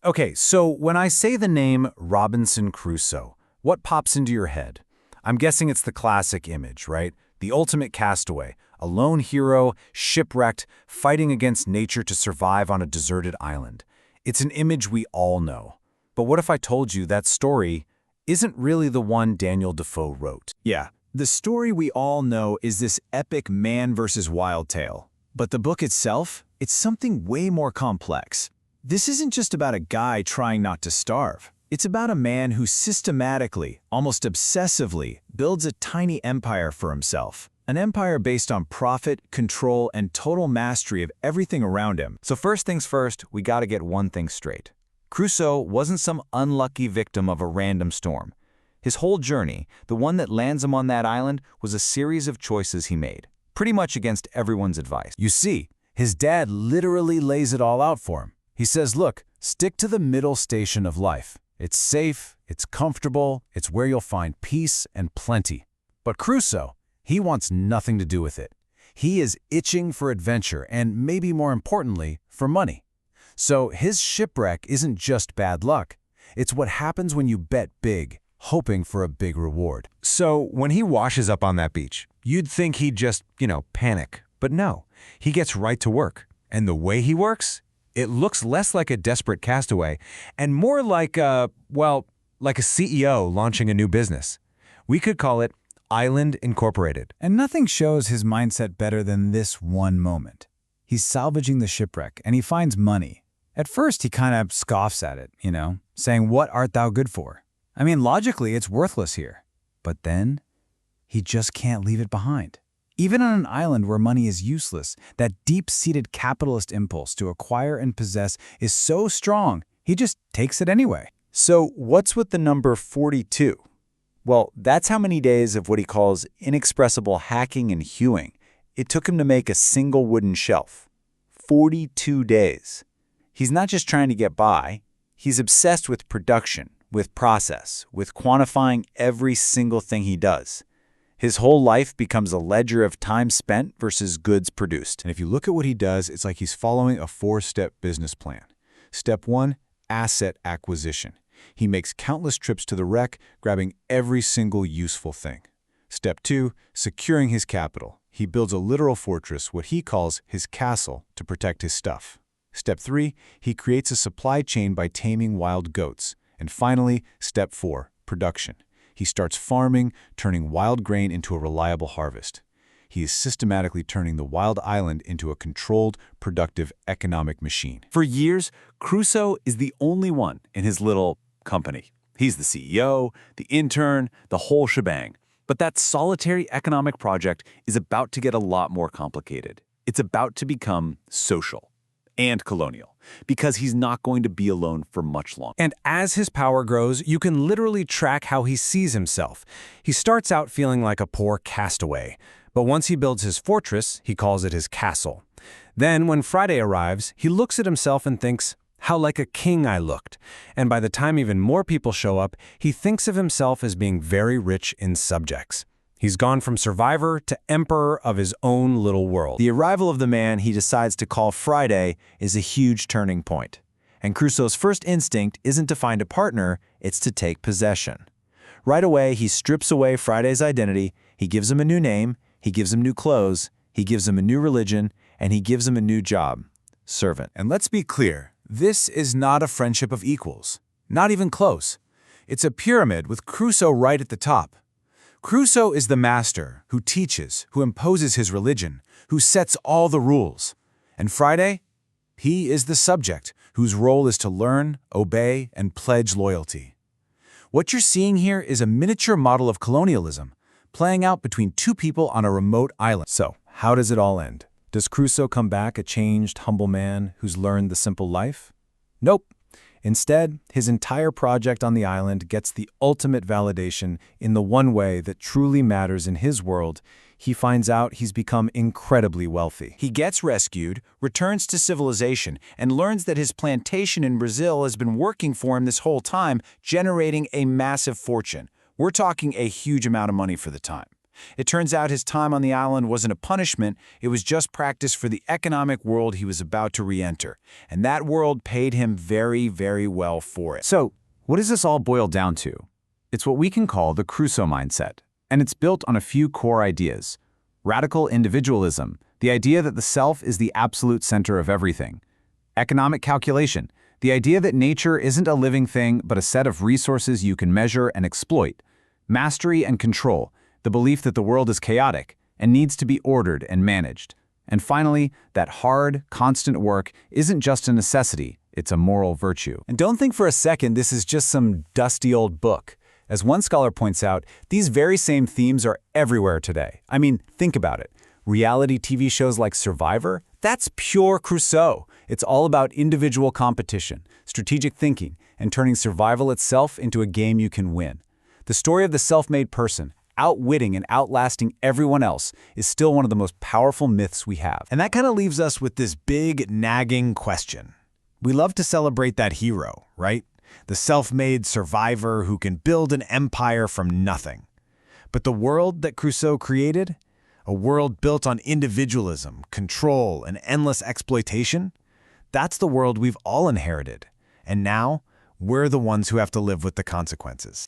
Okay, so when I say the name Robinson Crusoe, what pops into your head? I'm guessing it's the classic image, right? The ultimate castaway, a lone hero, shipwrecked, fighting against nature to survive on a deserted island. It's an image we all know. But what if I told you that story isn't really the one Daniel Defoe wrote? Yeah, the story we all know is this epic man versus wild tale. But the book itself, it's something way more complex. This isn't just about a guy trying not to starve. It's about a man who systematically, almost obsessively, builds a tiny empire for himself. An empire based on profit, control, and total mastery of everything around him. So first things first, we gotta get one thing straight. Crusoe wasn't some unlucky victim of a random storm. His whole journey, the one that lands him on that island, was a series of choices he made, pretty much against everyone's advice. You see, his dad literally lays it all out for him. He says, look, stick to the middle station of life. It's safe, it's comfortable, it's where you'll find peace and plenty. But Crusoe, he wants nothing to do with it. He is itching for adventure and, maybe more importantly, for money. So his shipwreck isn't just bad luck. It's what happens when you bet big, hoping for a big reward. So when he washes up on that beach, you'd think he'd just, panic. But no, he gets right to work. And the way he works, it looks less like a desperate castaway and more like like a CEO launching a new business. We could call it Island Incorporated. And nothing shows his mindset better than this one moment. He's salvaging the shipwreck, and he finds money. At first, he kind of scoffs at it, saying, "What art thou good for?" I mean, logically, it's worthless here. But then, he just can't leave it behind. Even on an island where money is useless, that deep-seated capitalist impulse to acquire and possess is so strong, he just takes it anyway. So what's with the number 42? Well, that's how many days of what he calls inexpressible hacking and hewing it took him to make a single wooden shelf. 42 days. He's not just trying to get by, he's obsessed with production, with process, with quantifying every single thing he does. His whole life becomes a ledger of time spent versus goods produced. And if you look at what he does, it's like he's following a 4-step business plan. Step 1, asset acquisition. He makes countless trips to the wreck, grabbing every single useful thing. Step 2, securing his capital. He builds a literal fortress, what he calls his castle, to protect his stuff. Step 3, he creates a supply chain by taming wild goats. And finally, step 4, production. He starts farming, turning wild grain into a reliable harvest. He is systematically turning the wild island into a controlled, productive economic machine. For years, Crusoe is the only one in his little company. He's the CEO, the intern, the whole shebang. But that solitary economic project is about to get a lot more complicated. It's about to become social and colonial, because he's not going to be alone for much longer. And as his power grows, you can literally track how he sees himself. He starts out feeling like a poor castaway, but once he builds his fortress, he calls it his castle. Then, when Friday arrives, he looks at himself and thinks, "How like a king I looked." And by the time even more people show up, he thinks of himself as being very rich in subjects. He's gone from survivor to emperor of his own little world. The arrival of the man he decides to call Friday is a huge turning point. And Crusoe's first instinct isn't to find a partner, it's to take possession. Right away, he strips away Friday's identity, he gives him a new name, he gives him new clothes, he gives him a new religion, and he gives him a new job: servant. And let's be clear, this is not a friendship of equals. Not even close. It's a pyramid with Crusoe right at the top. Crusoe is the master who teaches, who imposes his religion, who sets all the rules. And Friday? He is the subject, whose role is to learn, obey, and pledge loyalty. What you're seeing here is a miniature model of colonialism, playing out between two people on a remote island. So, how does it all end? Does Crusoe come back a changed, humble man who's learned the simple life? Nope. Instead, his entire project on the island gets the ultimate validation in the one way that truly matters in his world. He finds out he's become incredibly wealthy. He gets rescued, returns to civilization, and learns that his plantation in Brazil has been working for him this whole time, generating a massive fortune. We're talking a huge amount of money for the time. It turns out his time on the island wasn't a punishment, it was just practice for the economic world he was about to re-enter. And that world paid him very, very well for it. So, what does this all boil down to? It's what we can call the Crusoe mindset, and it's built on a few core ideas. Radical individualism, the idea that the self is the absolute center of everything. Economic calculation, the idea that nature isn't a living thing but a set of resources you can measure and exploit. Mastery and control, the belief that the world is chaotic and needs to be ordered and managed. And finally, that hard, constant work isn't just a necessity, it's a moral virtue. And don't think for a second this is just some dusty old book. As one scholar points out, these very same themes are everywhere today. I mean, think about it. Reality TV shows like Survivor? That's pure Crusoe. It's all about individual competition, strategic thinking, and turning survival itself into a game you can win. The story of the self-made person, outwitting and outlasting everyone else, is still one of the most powerful myths we have. And that kind of leaves us with this big, nagging question. We love to celebrate that hero, right? The self-made survivor who can build an empire from nothing. But the world that Crusoe created? A world built on individualism, control, and endless exploitation? That's the world we've all inherited. And now, we're the ones who have to live with the consequences.